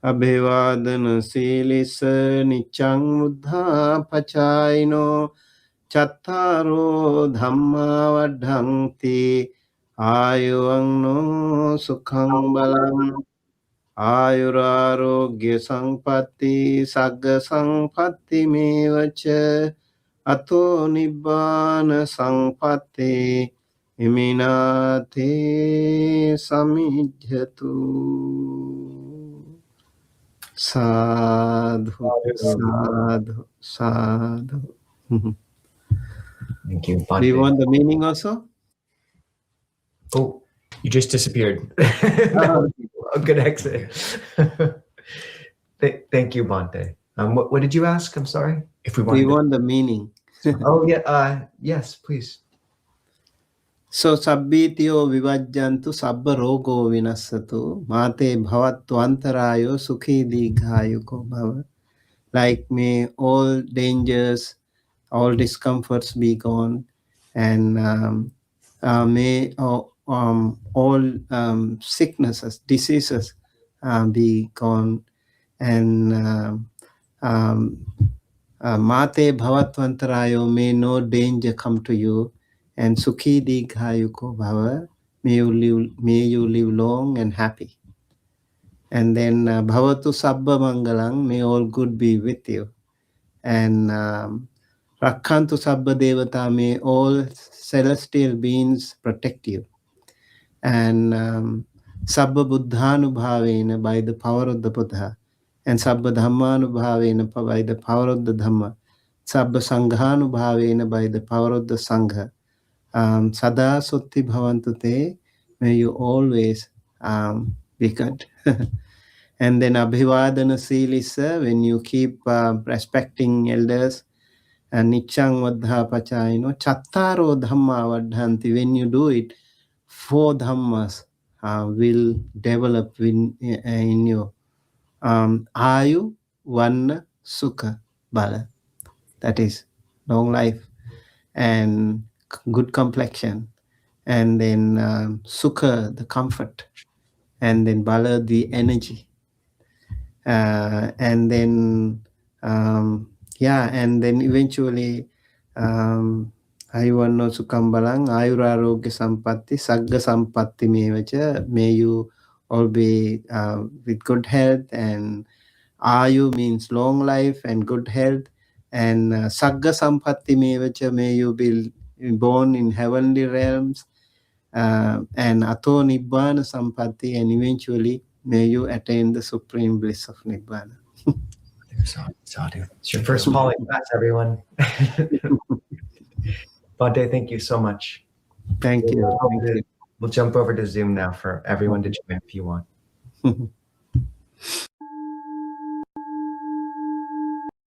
abhivadana silisa niccang buddha pachayino chattaro dhamma vaddhanti ayuvanno sukhang balang ayurarogya sampatti sagga sampatti mevacha ato nibbana sampatti iminate samijjatu. Sadhu, sadhu, sadhu. Thank you, Bhante. Do you want the meaning also? Oh, you just disappeared. No, a good exit. Thank you, Bhante. What did you ask? I'm sorry. If we We want want the meaning. Oh yeah. Yes, please. So sabbitiyo vivajjantu sabba rogo vinassatu mate bhavatvantarayo sukhi dighayuko bhava. Like may all dangers, all discomforts be gone, and may all sicknesses, diseases be gone, and mate bhavatvantarayo, may no danger come to you, and sukhi dighayuko bhava, may you live long and happy. And then bhavatu sabba mangalang, may all good be with you. And Rakkantu sabba devata, may all celestial beings protect you. And sabba buddhanubhavena, by the power of the Buddha. And sabba dhammanubhavena, by the power of the Dhamma. Sabba sanghanubhavena, by the power of the Sangha. Sada sutti bhavantu te, may you always be good. And then abhivadana silisa, when you keep respecting elders. And nichang vadha pachayino, chattaro dhamma vadhanti, when you do it, 4 dhammas will develop in you. Ayu, Vanna, Sukha, Bala. That is long life and good complexion. And then Sukha, the comfort. And then Bala, the energy. And then, and then eventually, Ayuvanno Sukambalang, Ayurarogya Sampatti, Sagga Sampatti Mevacha, may you all be with good health, and Ayu means long life and good health, and Sagga Sampatti Mevacha, may you be born in heavenly realms, and Ato Nibbana Sampatti, and eventually may you attain the supreme bliss of Nibbana. Sadhu. It's your first Pali class, everyone. Bhante, thank you so much. Thank you. We'll jump over to Zoom now for everyone to join if you want.